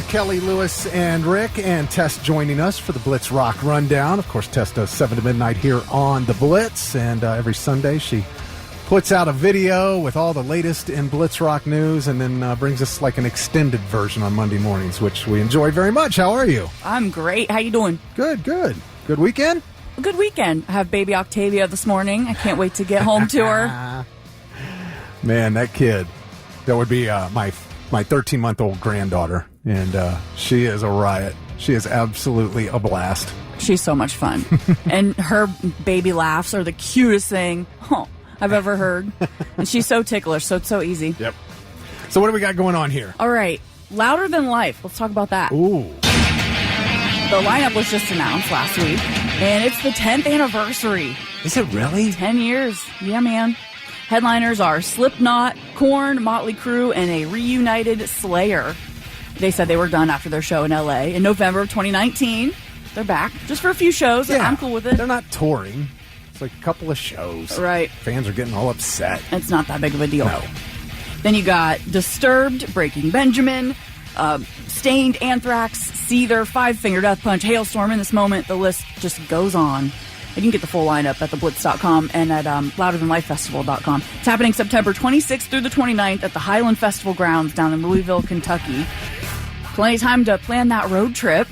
Kelly, Lewis, and Rick, and Tess joining us for the Blitz Rock Rundown. Of course, Tess does 7 to midnight here on the Blitz, and every Sunday she puts out a video with all the latest in Blitz Rock news, and then brings us like an extended version on Monday mornings, which we enjoy very much. How are you? I'm great. How you doing? Good. Good weekend? Good weekend. I have baby Octavia this morning. I can't wait to get home to her. Man, that kid, that would be my 13-month-old granddaughter, and she is a riot. She is absolutely a blast. She's so much fun. And her baby laughs are the cutest thing I've ever heard. And she's so ticklish, so it's so easy. Yep. So what do we got going on here? All right. Louder Than Life. Let's talk about that. Ooh. The lineup was just announced last week, and it's the 10th anniversary. Is it really? 10 years. Yeah, man. Headliners are Slipknot, Korn, Motley Crue, and a reunited Slayer. They said they were done after their show in L.A. in November of 2019. They're back just for a few shows. Yeah, I'm cool with it. They're not touring. It's like a couple of shows. Right. Fans are getting all upset. It's not that big of a deal. No. Then you got Disturbed, Breaking Benjamin, Stained, Anthrax, Seether, Five Finger Death Punch, Hailstorm. In this moment, the list just goes on. You can get the full lineup at theblitz.com and at louderthanlifefestival.com. It's happening September 26th through the 29th at the Highland Festival Grounds down in Louisville, Kentucky. Plenty of time to plan that road trip.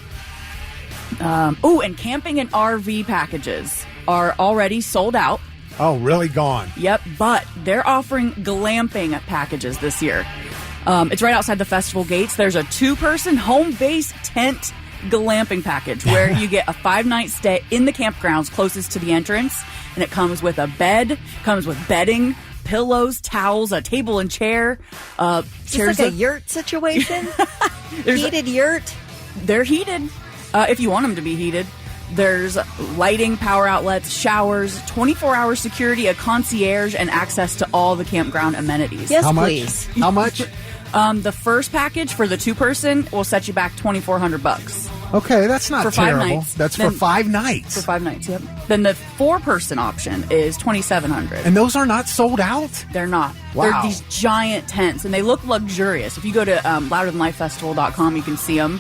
And camping and RV packages are already sold out. Oh, really gone? Yep, but they're offering glamping packages this year. It's right outside the festival gates. There's a 2-person home base tent glamping package where you get a 5-night stay in the campgrounds closest to the entrance, and it comes with a bed, comes with bedding, pillows, towels, a table and chair. Just like a yurt situation? Heated yurt? They're heated, if you want them to be heated. There's lighting, power outlets, showers, 24-hour security, a concierge, and access to all the campground amenities. Yes, How please. How much? The first package for the 2-person will set you back $2,400. Okay, that's not for 5 terrible. nights. That's for 5 nights. For 5 nights, yep. Then the 4-person option is $2,700. And those are not sold out? They're not. Wow. They're these giant tents, and they look luxurious. If you go to louderthanlifefestival.com, you can see them.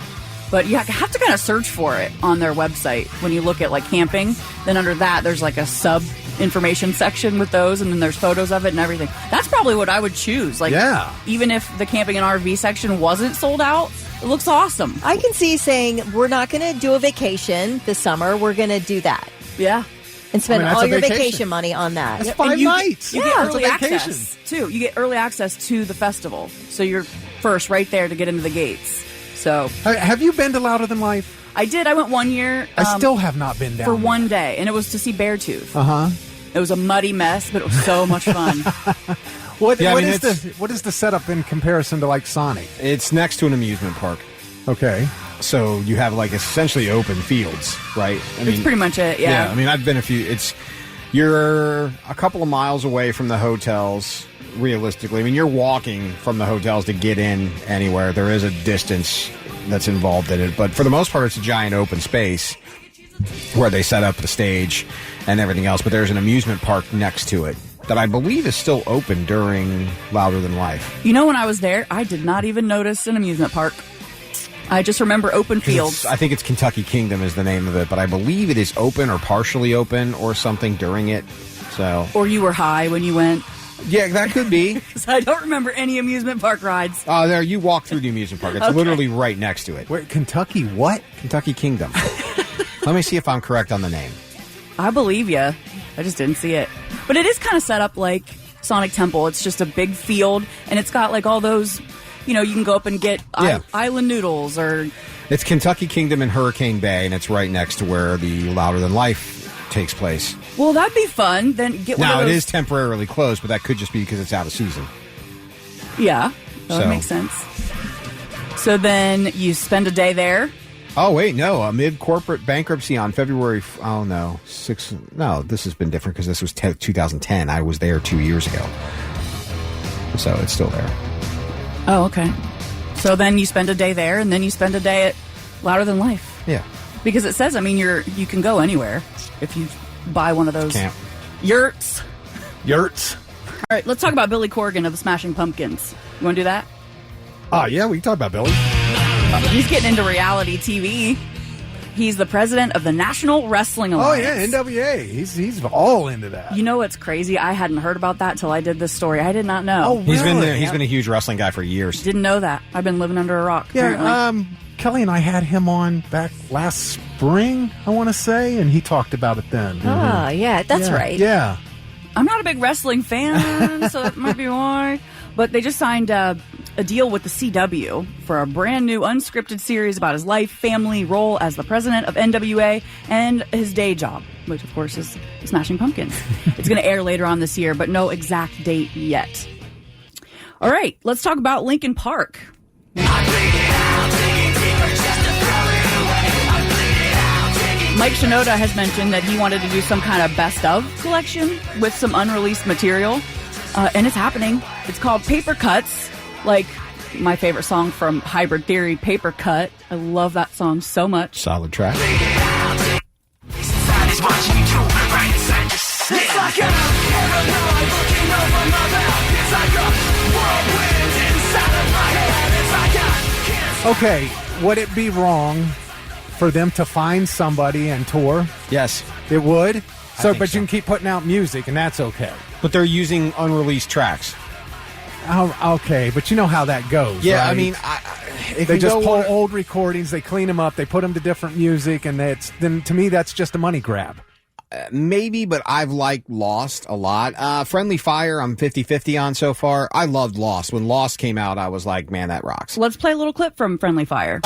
But you have to kind of search for it on their website when you look at like camping. Then under that, there's like a sub information section with those, and then there's photos of it and everything. That's probably what I would choose. Like, yeah. Even if the camping and RV section wasn't sold out, it looks awesome. I can see saying, we're not going to do a vacation this summer. We're going to do that. Yeah. And spend that's all a your vacation. vacation money on that. That's 5 nights. You Yeah, get it's a early vacation. access, too. You get early access to the festival. So you're first right there to get into the gates. So, Have you been to Louder Than Life? I did. I went 1 year. I still have not been down for there. 1 day, and it was to see Beartooth. Uh-huh. It was a muddy mess, but it was so much fun. What is the setup in comparison to like Sonic? It's next to an amusement park. Okay. So you have like essentially open fields, right? It's pretty much it, yeah. I mean, I've been you're a couple of miles away from the hotels, realistically. I mean, you're walking from the hotels to get in anywhere. There is a distance that's involved in it, but for the most part, it's a giant open space where they set up the stage and everything else, but there's an amusement park next to it that I believe is still open during Louder Than Life. You know, when I was there, I did not even notice an amusement park. I just remember open fields. I think it's Kentucky Kingdom is the name of it, but I believe it is open or partially open or something during it. So, Or you were high when you went. yeah, that could be. Because I don't remember any amusement park rides. There, you walk through the amusement park. It's Okay. literally right next to it. Wait, Kentucky what? Kentucky Kingdom. Let me see if I'm correct on the name. I believe you. I just didn't see it. But it is kind of set up like Sonic Temple. It's just a big field, and it's got like all those, you can go up and get island noodles or... It's Kentucky Kingdom in Hurricane Bay, and it's right next to where the Louder Than Life takes place. Well, that'd be fun. Then get one of Now, those... it is temporarily closed, but that could just be because it's out of season. Yeah, that So- makes sense. So then you spend a day there. Oh, wait, no. Amid corporate bankruptcy on February... Oh, no. No, this has been different because this was 2010. I was there 2 years ago. So it's still there. Oh, okay. So then you spend a day there, and then you spend a day at Louder Than Life. Yeah. Because it says, I mean, you can go anywhere if you buy one of those Camp. yurts. Yurts. All right, let's talk about Billy Corgan of the Smashing Pumpkins. You want to do that? Yeah, we can talk about Billy. He's getting into reality TV. He's the president of the National Wrestling Alliance. Oh, yeah, NWA. He's all into that. You know what's crazy? I hadn't heard about that till I did this story. I did not know. Oh, really? He's been a huge wrestling guy for years. Didn't know that. I've been living under a rock. Yeah, apparently. Kelly and I had him on back last spring, I want to say, and he talked about it then. Oh, yeah, that's right. Yeah. I'm not a big wrestling fan, so that might be why. But they just signed a deal with the CW for a brand new unscripted series about his life, family, role as the president of NWA, and his day job, which, of course, is Smashing Pumpkins. It's going to air later on this year, but no exact date yet. All right, let's talk about Linkin Park. Mike Shinoda has mentioned that he wanted to do some kind of best of collection with some unreleased material, and it's happening. It's called Paper Cuts, like my favorite song from Hybrid Theory, Paper Cut. I love that song so much. Solid track. Okay, would it be wrong for them to find somebody and tour? Yes. It would? So, think but so. you can keep putting out music, and that's okay. But they're using unreleased tracks. Oh, okay, but you know how that goes, Yeah, right? I mean, They just pull old recordings, they clean them up, they put them to different music, and then to me, that's just a money grab. Maybe, but I've liked Lost a lot. Friendly Fire, I'm 50-50 on so far. I loved Lost. When Lost came out, I was like, man, that rocks. Let's play a little clip from Friendly Fire.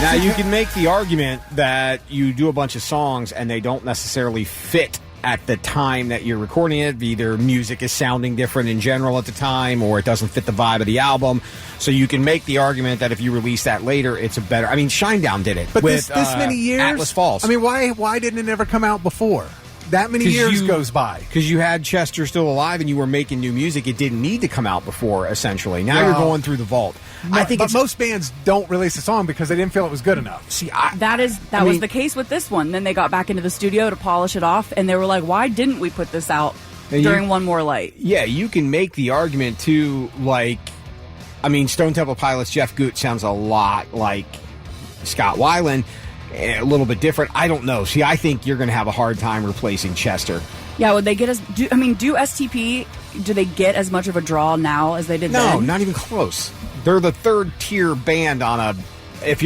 Now, you can make the argument that you do a bunch of songs and they don't necessarily fit at the time that you're recording it. Either music is sounding different in general at the time, or it doesn't fit the vibe of the album. So you can make the argument that if you release that later, it's a better... I mean, Shinedown did it. But with, this many years? Atlas Falls. I mean, why didn't it ever come out before? That many years goes by. Because you had Chester still alive and you were making new music. It didn't need to come out before, essentially. Now you're going through the vault. I think most bands don't release a song because they didn't feel it was good enough. See, That was the case with this one. Then they got back into the studio to polish it off, and they were like, why didn't we put this out during One More Light? Yeah, you can make the argument, too, like, I mean, Stone Temple Pilots' Jeff Goot sounds a lot like Scott Weiland, a little bit different. I don't know. See, I think you're going to have a hard time replacing Chester. Yeah, would they get do STP, do they get as much of a draw now as they did then? No, not even close. They're the third tier band on a. If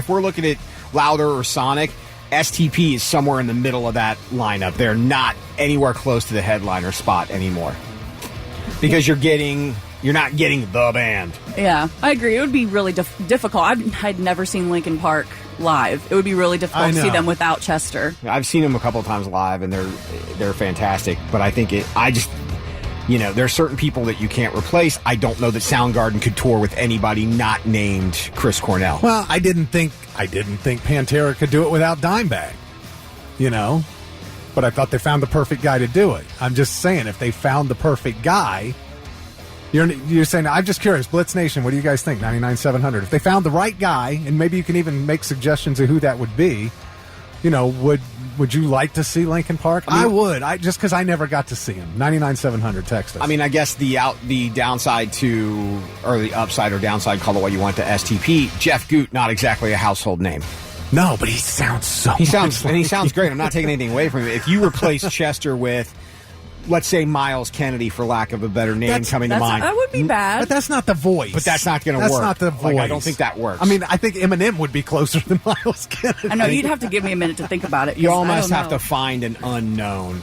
we're looking at Louder or Sonic, STP is somewhere in the middle of that lineup. They're not anywhere close to the headliner spot anymore because you're not getting the band. Yeah, I agree. It would be really difficult. I'd never seen Linkin Park live. It would be really difficult to see them without Chester. I've seen them a couple of times live, and they're fantastic. But I think there are certain people that you can't replace. I don't know that Soundgarden could tour with anybody not named Chris Cornell. Well, I didn't think Pantera could do it without Dimebag, but I thought they found the perfect guy to do it. I'm just saying, if they found the perfect guy, you're saying, I'm just curious, Blitz Nation, what do you guys think? 99-700. If they found the right guy, and maybe you can even make suggestions of who that would be, would you like to see Linkin Park? I would. Just because I never got to see him. 99-700, text us. I mean, I guess the downside to, or the upside or downside, call it what you want, to STP, Jeff Goot, not exactly a household name. No, but he sounds He sounds great. I'm not taking anything away from him. If you replace Chester with, let's say, Miles Kennedy, for lack of a better name coming to mind. That would be bad. But that's not the voice. But that's not going to work. That's not the voice. I don't think that works. I mean, I think Eminem would be closer than Miles Kennedy. I know, you'd have to give me a minute to think about it. You almost have to find an unknown.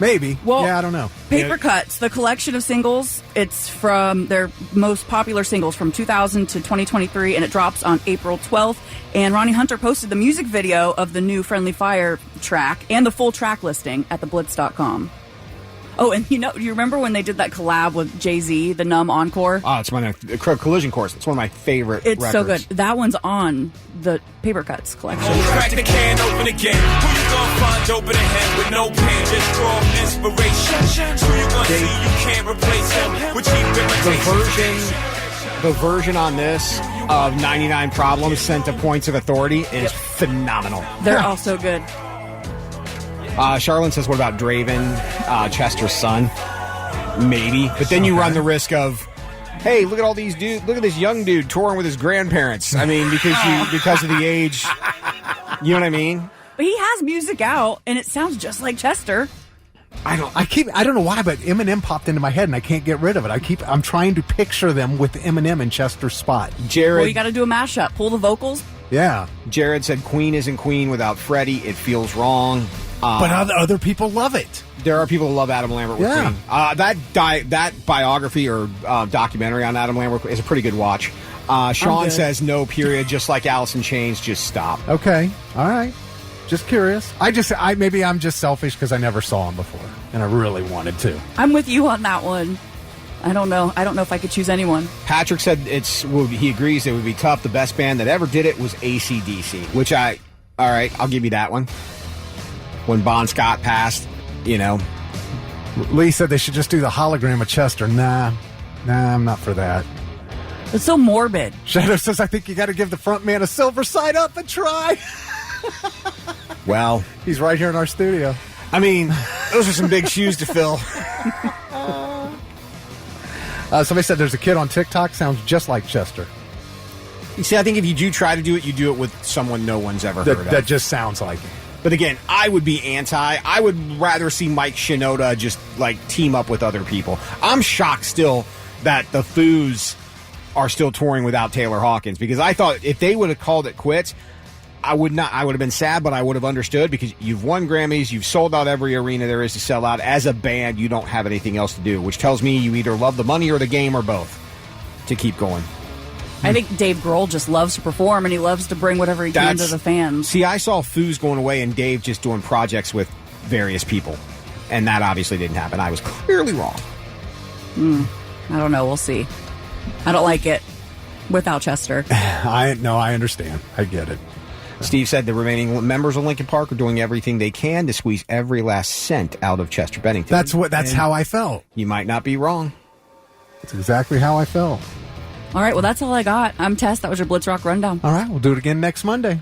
Maybe. Well, yeah, I don't know. Paper Cuts, the collection of singles, it's from their most popular singles from 2000 to 2023, and it drops on April 12th. And Ronnie Hunter posted the music video of the new Friendly Fire track and the full track listing at theblitz.com. Oh, and you remember when they did that collab with Jay-Z, the Numb Encore? Oh, it's Collision Course. It's one of my favorite It's records. so good. That one's on the Paper Cuts collection. Crack the can open again. Who you gonna find open ahead with no pen? Just draw inspiration. Who you gonna see? You can't replace him. With cheap The version on this of 99 Problems sent to Points of Authority is phenomenal. They're all so good. Charlene says, what about Draven, Chester's son? Maybe. But then you run the risk of, hey, look at all these dudes. Look at this young dude touring with his grandparents. I mean, because of the age. You know what I mean? But he has music out, and it sounds just like Chester. I don't know why, but Eminem popped into my head, and I can't get rid of it. I'm trying to picture them with Eminem in Chester's spot. Jared, Well, you got to do a mashup. Pull the vocals. Yeah. Jared said, Queen isn't Queen without Freddie. It feels wrong. But other people love it. There are people who love Adam Lambert with Queen. That biography or documentary on Adam Lambert is a pretty good watch. Sean says, no, period. Just like Alice in Chains, just stop. Okay. All right. Just curious. Maybe I'm just selfish because I never saw him before, and I really wanted to. I'm with you on that one. I don't know. I don't know if I could choose anyone. Patrick said he agrees it would be tough. The best band that ever did it was AC/DC, which all right, I'll give you that one. When Bon Scott passed, you know. Lee said they should just do the hologram of Chester. Nah, I'm not for that. It's so morbid. Shadow says, I think you got to give the front man a silver side up and try. Well, he's right here in our studio. I mean, those are some big shoes to fill. Somebody said there's a kid on TikTok sounds just like Chester. You see, I think if you do try to do it, you do it with someone no one's ever heard of. That just sounds like it. But again, I would be anti. I would rather see Mike Shinoda just team up with other people. I'm shocked still that the Foos are still touring without Taylor Hawkins, because I thought if they would have called it quits, I would have been sad, but I would have understood, because you've won Grammys, you've sold out every arena there is to sell out. As a band, you don't have anything else to do, which tells me you either love the money or the game or both to keep going. I think Dave Grohl just loves to perform, and he loves to bring whatever he can to the fans. See, I saw Foos going away and Dave just doing projects with various people, and that obviously didn't happen. I was clearly wrong. I don't know. We'll see. I don't like it without Chester. I understand. I get it. Steve said the remaining members of Linkin Park are doing everything they can to squeeze every last cent out of Chester Bennington. That's how I felt. You might not be wrong. That's exactly how I felt. All right, well, that's all I got. I'm Tess. That was your Blitz Rock Rundown. All right, we'll do it again next Monday.